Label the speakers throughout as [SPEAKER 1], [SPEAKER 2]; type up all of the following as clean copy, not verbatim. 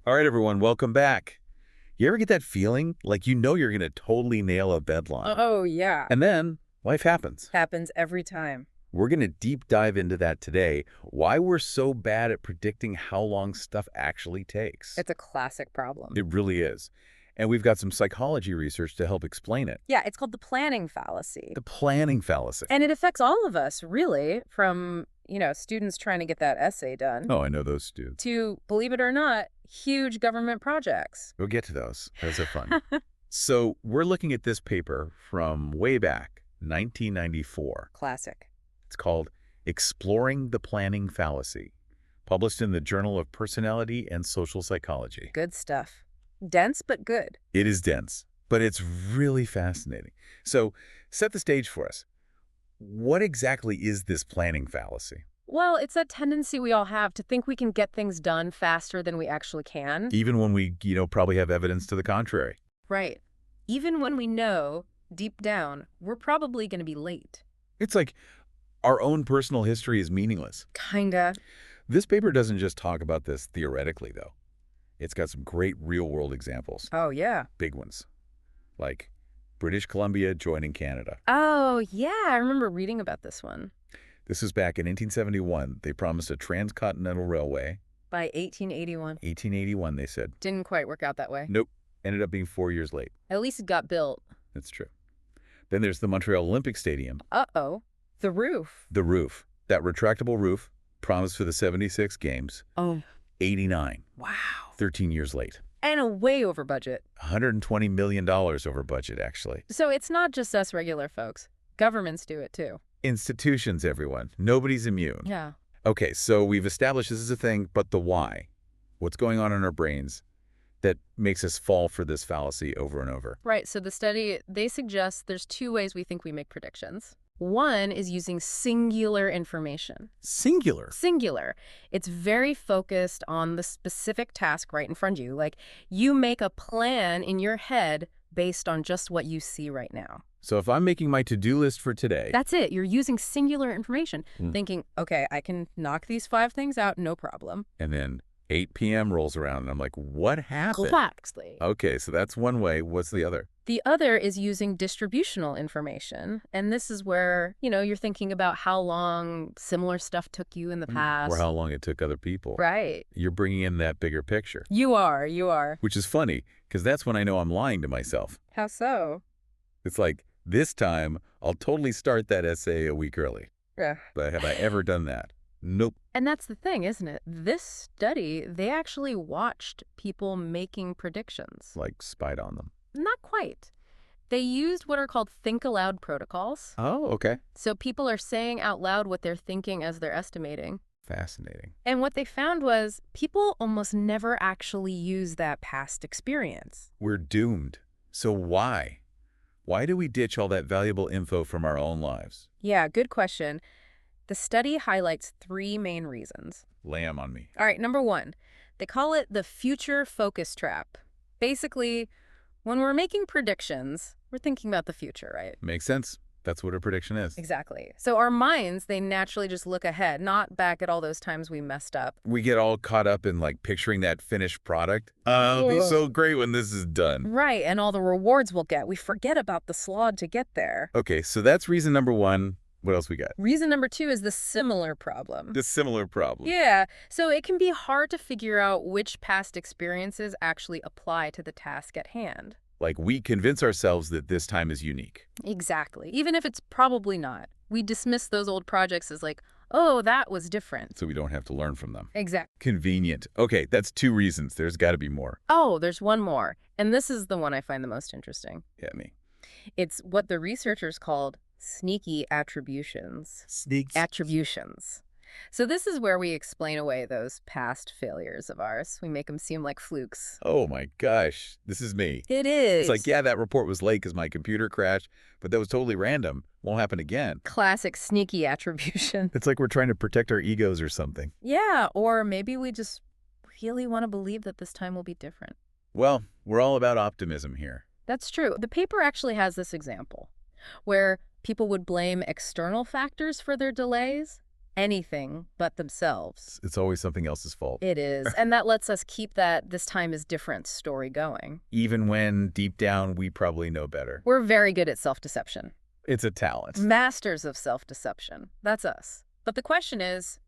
[SPEAKER 1] All right, everyone, welcome back. You ever get that feeling like you know you're going to totally nail a deadline?
[SPEAKER 2] Oh, yeah.
[SPEAKER 1] And then life happens.
[SPEAKER 2] Happens every time.
[SPEAKER 1] We're going to deep dive into that today, why we're so bad at predicting how long stuff actually takes.
[SPEAKER 2] It's a classic problem.
[SPEAKER 1] It really is. And we've got some psychology research to help explain it.
[SPEAKER 2] Yeah, it's called the planning fallacy.
[SPEAKER 1] The planning fallacy.
[SPEAKER 2] And it affects all of us, really, from, students trying to get that essay done.
[SPEAKER 1] Oh, I know those dudes.
[SPEAKER 2] To, believe it or not, huge government projects.
[SPEAKER 1] We'll get to those. Those are fun. So we're looking at this paper from way back, 1994.
[SPEAKER 2] Classic.
[SPEAKER 1] It's called Exploring the Planning Fallacy, published in the Journal of Personality and Social Psychology.
[SPEAKER 2] Good stuff. Dense, but good.
[SPEAKER 1] It is dense, but it's really fascinating. So set the stage for us. What exactly is this planning fallacy?
[SPEAKER 2] Well, it's that tendency we all have to think we can get things done faster than we actually can.
[SPEAKER 1] Even when we, probably have evidence to the contrary.
[SPEAKER 2] Right. Even when we know, deep down, we're probably going to be late.
[SPEAKER 1] It's like our own personal history is meaningless.
[SPEAKER 2] Kinda.
[SPEAKER 1] This paper doesn't just talk about this theoretically, though. It's got some great real-world examples.
[SPEAKER 2] Oh, yeah.
[SPEAKER 1] Big ones. Like British Columbia joining Canada.
[SPEAKER 2] Oh, yeah. I remember reading about this one.
[SPEAKER 1] This was back in 1871. They promised a transcontinental railway.
[SPEAKER 2] By 1881.
[SPEAKER 1] 1881, they said.
[SPEAKER 2] Didn't quite work out that way.
[SPEAKER 1] Nope. Ended up being 4 years late.
[SPEAKER 2] At least it got built.
[SPEAKER 1] That's true. Then there's the Montreal Olympic Stadium.
[SPEAKER 2] Uh-oh. The roof.
[SPEAKER 1] The roof. That retractable roof promised for the 76 games.
[SPEAKER 2] Oh.
[SPEAKER 1] 89.
[SPEAKER 2] Wow.
[SPEAKER 1] 13 years late.
[SPEAKER 2] And a way over budget.
[SPEAKER 1] $120 million over budget, actually.
[SPEAKER 2] So it's not just us regular folks. Governments do it too.
[SPEAKER 1] Institutions, everyone. Nobody's immune.
[SPEAKER 2] Yeah.
[SPEAKER 1] Okay, so we've established this is a thing, but the why? What's going on in our brains that makes us fall for this fallacy over and over?
[SPEAKER 2] Right. So the study, they suggest there's two ways we think we make predictions. One is using singular information.
[SPEAKER 1] Singular?
[SPEAKER 2] Singular. It's very focused on the specific task right in front of you. Like, you make a plan in your head based on just what you see right now.
[SPEAKER 1] So if I'm making my to-do list for today...
[SPEAKER 2] That's it. You're using singular information, thinking, okay, I can knock these 5 things out, no problem.
[SPEAKER 1] And then 8 p.m. rolls around, and I'm like, what happened?
[SPEAKER 2] Exactly.
[SPEAKER 1] Okay, so that's one way. What's the other?
[SPEAKER 2] The other is using distributional information. And this is where, you're thinking about how long similar stuff took you in the past.
[SPEAKER 1] Or how long it took other people.
[SPEAKER 2] Right.
[SPEAKER 1] You're bringing in that bigger picture.
[SPEAKER 2] You are.
[SPEAKER 1] Which is funny, because that's when I know I'm lying to myself.
[SPEAKER 2] How so?
[SPEAKER 1] It's like, this time, I'll totally start that essay a week early.
[SPEAKER 2] Yeah.
[SPEAKER 1] But have I ever done that? Nope.
[SPEAKER 2] And that's the thing, isn't it? This study, they actually watched people making predictions.
[SPEAKER 1] Like spied on them.
[SPEAKER 2] Not quite. They used what are called think aloud protocols.
[SPEAKER 1] Oh, okay.
[SPEAKER 2] So people are saying out loud what they're thinking as they're estimating.
[SPEAKER 1] Fascinating.
[SPEAKER 2] And what they found was people almost never actually use that past experience.
[SPEAKER 1] We're doomed. So why? Why do we ditch all that valuable info from our own lives?
[SPEAKER 2] Yeah, good question. The study highlights 3 main reasons.
[SPEAKER 1] Lay 'em on me.
[SPEAKER 2] All right, number 1, they call it the future focus trap. Basically, when we're making predictions, we're thinking about the future, right?
[SPEAKER 1] Makes sense. That's what a prediction is.
[SPEAKER 2] Exactly. So our minds, they naturally just look ahead, not back at all those times we messed up.
[SPEAKER 1] We get all caught up in picturing that finished product. It'll be so great when this is done.
[SPEAKER 2] Right, and all the rewards we'll get. We forget about the slog to get there.
[SPEAKER 1] Okay, so that's reason number 1. What else we got?
[SPEAKER 2] Reason number 2 is the similar problem.
[SPEAKER 1] The similar problem.
[SPEAKER 2] Yeah, so it can be hard to figure out which past experiences actually apply to the task at hand.
[SPEAKER 1] Like we convince ourselves that this time is unique.
[SPEAKER 2] Exactly. Even if it's probably not. We dismiss those old projects as oh, that was different.
[SPEAKER 1] So we don't have to learn from them.
[SPEAKER 2] Exactly.
[SPEAKER 1] Convenient. Okay, that's 2 reasons. There's got to be more.
[SPEAKER 2] Oh, there's one more. And this is the one I find the most interesting.
[SPEAKER 1] Hit me.
[SPEAKER 2] It's what the researchers called sneaky attributions.
[SPEAKER 1] Sneaks.
[SPEAKER 2] Attributions. So this is where we explain away those past failures of ours. We make them seem like flukes.
[SPEAKER 1] Oh my gosh, this is me.
[SPEAKER 2] It is.
[SPEAKER 1] It's like, yeah, that report was late because my computer crashed, but that was totally random. Won't happen again.
[SPEAKER 2] Classic sneaky attribution.
[SPEAKER 1] It's like we're trying to protect our egos or something.
[SPEAKER 2] Yeah, or maybe we just really want to believe that this time will be different.
[SPEAKER 1] Well, we're all about optimism here.
[SPEAKER 2] That's true. The paper actually has this example where people would blame external factors for their delays, anything but themselves.
[SPEAKER 1] It's always something else's fault.
[SPEAKER 2] It is. And that lets us keep that "this time is different" story going.
[SPEAKER 1] Even when deep down we probably know better.
[SPEAKER 2] We're very good at self-deception.
[SPEAKER 1] It's a talent.
[SPEAKER 2] Masters of self-deception. That's us. But the question is,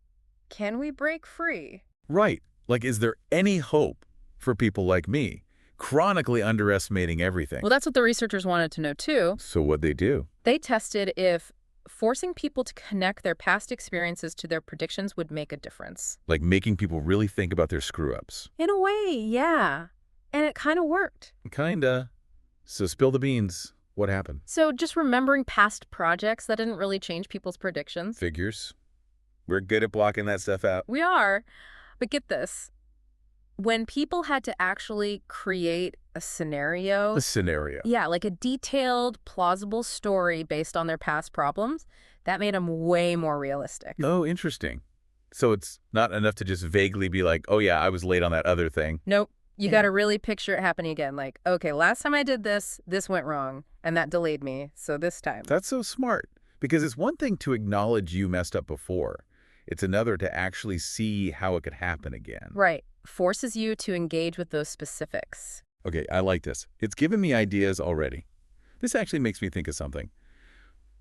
[SPEAKER 2] can we break free?
[SPEAKER 1] Right. Like, is there any hope for people like me, chronically underestimating everything?
[SPEAKER 2] Well, that's what the researchers wanted to know, too.
[SPEAKER 1] So what'd they do?
[SPEAKER 2] They tested if forcing people to connect their past experiences to their predictions would make a difference.
[SPEAKER 1] Like making people really think about their screw-ups.
[SPEAKER 2] In a way, yeah. And it kind of worked.
[SPEAKER 1] Kinda. So spill the beans. What happened?
[SPEAKER 2] So just remembering past projects, that didn't really change people's predictions.
[SPEAKER 1] Figures. We're good at blocking that stuff out.
[SPEAKER 2] We are. But get this. When people had to actually create a scenario,
[SPEAKER 1] A scenario.
[SPEAKER 2] yeah, like a detailed, plausible story based on their past problems, that made them way more realistic.
[SPEAKER 1] Oh, interesting. So it's not enough to just vaguely be like, oh yeah, I was late on that other thing.
[SPEAKER 2] Nope. You got to really picture it happening again. Like, okay, last time I did this, this went wrong, and that delayed me, so this time.
[SPEAKER 1] That's so smart. Because it's one thing to acknowledge you messed up before. It's another to actually see how it could happen again.
[SPEAKER 2] Right. Forces you to engage with those specifics.
[SPEAKER 1] Okay, I like this. It's given me ideas already. This actually makes me think of something.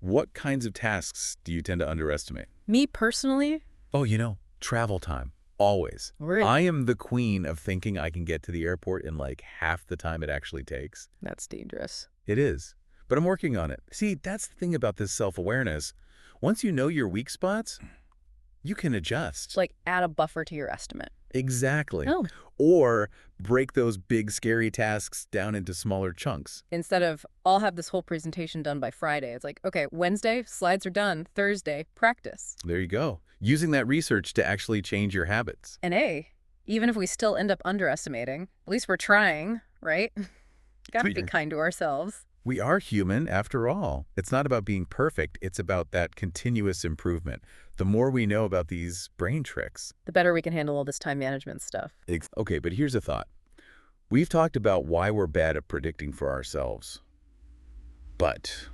[SPEAKER 1] What kinds of tasks do you tend to underestimate?
[SPEAKER 2] Me personally?
[SPEAKER 1] Oh, travel time. Always.
[SPEAKER 2] Really?
[SPEAKER 1] I am the queen of thinking I can get to the airport in like half the time it actually takes.
[SPEAKER 2] That's dangerous.
[SPEAKER 1] It is. But I'm working on it. See, that's the thing about this self-awareness. Once you know your weak spots, you can adjust.
[SPEAKER 2] Like add a buffer to your estimate.
[SPEAKER 1] Exactly.
[SPEAKER 2] Oh.
[SPEAKER 1] Or break those big, scary tasks down into smaller chunks.
[SPEAKER 2] Instead of, I'll have this whole presentation done by Friday. It's like, okay, Wednesday, slides are done. Thursday, practice.
[SPEAKER 1] There you go. Using that research to actually change your habits.
[SPEAKER 2] And hey, even if we still end up underestimating, at least we're trying, right? Gotta be kind to ourselves.
[SPEAKER 1] We are human, after all. It's not about being perfect. It's about that continuous improvement. The more we know about these brain tricks,
[SPEAKER 2] the better we can handle all this time management stuff.
[SPEAKER 1] Okay, but here's a thought. We've talked about why we're bad at predicting for ourselves. But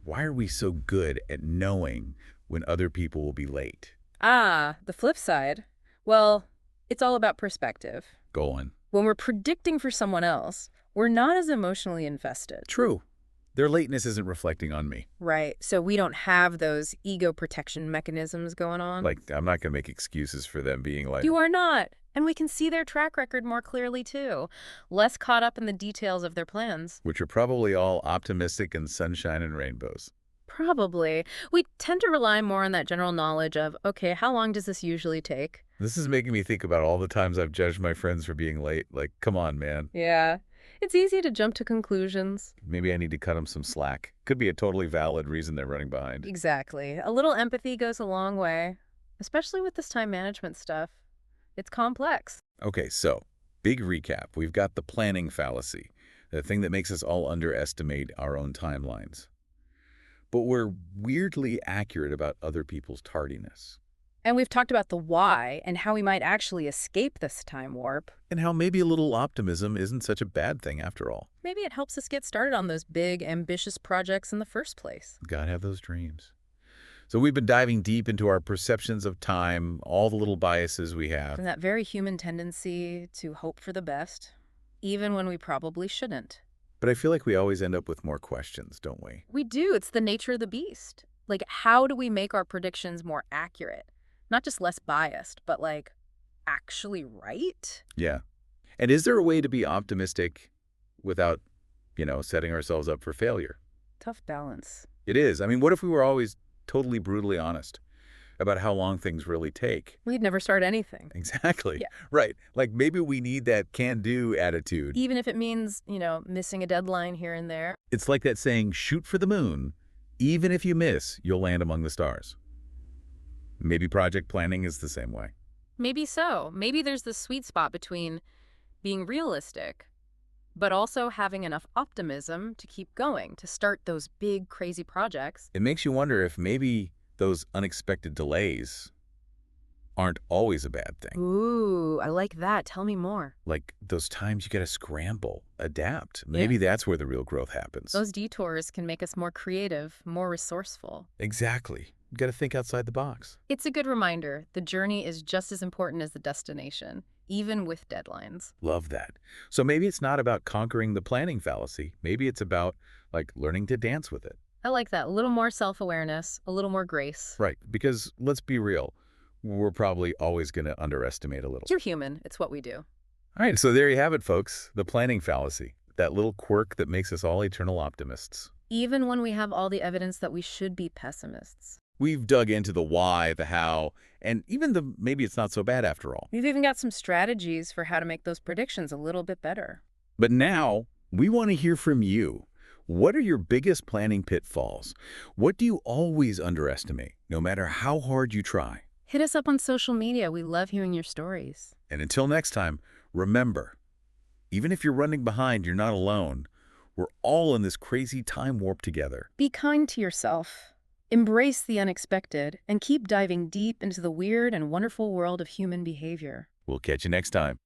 [SPEAKER 1] why are we so good at knowing when other people will be late?
[SPEAKER 2] Ah, the flip side. Well, it's all about perspective.
[SPEAKER 1] Go on.
[SPEAKER 2] When we're predicting for someone else, we're not as emotionally invested.
[SPEAKER 1] True. Their lateness isn't reflecting on me.
[SPEAKER 2] Right. So we don't have those ego protection mechanisms going on.
[SPEAKER 1] Like, I'm not going to make excuses for them being like...
[SPEAKER 2] You are not. And we can see their track record more clearly, too. Less caught up in the details of their plans.
[SPEAKER 1] Which are probably all optimistic and sunshine and rainbows.
[SPEAKER 2] Probably. We tend to rely more on that general knowledge of, okay, how long does this usually take?
[SPEAKER 1] This is making me think about all the times I've judged my friends for being late. Like, come on, man.
[SPEAKER 2] Yeah. It's easy to jump to conclusions.
[SPEAKER 1] Maybe I need to cut them some slack. Could be a totally valid reason they're running behind.
[SPEAKER 2] Exactly. A little empathy goes a long way, especially with this time management stuff. It's complex.
[SPEAKER 1] Okay, so, big recap. We've got the planning fallacy, the thing that makes us all underestimate our own timelines. But we're weirdly accurate about other people's tardiness.
[SPEAKER 2] And we've talked about the why and how we might actually escape this time warp.
[SPEAKER 1] And how maybe a little optimism isn't such a bad thing after all.
[SPEAKER 2] Maybe it helps us get started on those big, ambitious projects in the first place.
[SPEAKER 1] Gotta have those dreams. So we've been diving deep into our perceptions of time, all the little biases we have.
[SPEAKER 2] And that very human tendency to hope for the best, even when we probably shouldn't.
[SPEAKER 1] But I feel like we always end up with more questions, don't we?
[SPEAKER 2] We do. It's the nature of the beast. Like, how do we make our predictions more accurate? Not just less biased, but like actually right?
[SPEAKER 1] Yeah. And is there a way to be optimistic without, setting ourselves up for failure?
[SPEAKER 2] Tough balance.
[SPEAKER 1] It is. I mean, what if we were always totally brutally honest about how long things really take?
[SPEAKER 2] We'd never start anything.
[SPEAKER 1] Exactly.
[SPEAKER 2] Yeah.
[SPEAKER 1] Right. Like maybe we need that can-do attitude.
[SPEAKER 2] Even if it means, missing a deadline here and there.
[SPEAKER 1] It's like that saying, shoot for the moon. Even if you miss, you'll land among the stars. Maybe project planning is the same way.
[SPEAKER 2] Maybe so. Maybe there's this sweet spot between being realistic, but also having enough optimism to keep going, to start those big, crazy projects.
[SPEAKER 1] It makes you wonder if maybe those unexpected delays aren't always a bad thing.
[SPEAKER 2] Ooh, I like that. Tell me more.
[SPEAKER 1] Like those times you gotta scramble, adapt. Maybe that's where the real growth happens.
[SPEAKER 2] Those detours can make us more creative, more resourceful.
[SPEAKER 1] Exactly. You got to think outside the box.
[SPEAKER 2] It's a good reminder. The journey is just as important as the destination, even with deadlines.
[SPEAKER 1] Love that. So maybe it's not about conquering the planning fallacy. Maybe it's about, like, learning to dance with it.
[SPEAKER 2] I like that. A little more self-awareness, a little more grace.
[SPEAKER 1] Right. Because let's be real, we're probably always going to underestimate a little.
[SPEAKER 2] You're human. It's what we do.
[SPEAKER 1] All right. So there you have it, folks. The planning fallacy. That little quirk that makes us all eternal optimists.
[SPEAKER 2] Even when we have all the evidence that we should be pessimists.
[SPEAKER 1] We've dug into the why, the how, and even the maybe it's not so bad after all.
[SPEAKER 2] We've even got some strategies for how to make those predictions a little bit better.
[SPEAKER 1] But now, we want to hear from you. What are your biggest planning pitfalls? What do you always underestimate, no matter how hard you try?
[SPEAKER 2] Hit us up on social media. We love hearing your stories.
[SPEAKER 1] And until next time, remember, even if you're running behind, you're not alone. We're all in this crazy time warp together.
[SPEAKER 2] Be kind to yourself. Embrace the unexpected and keep diving deep into the weird and wonderful world of human behavior.
[SPEAKER 1] We'll catch you next time.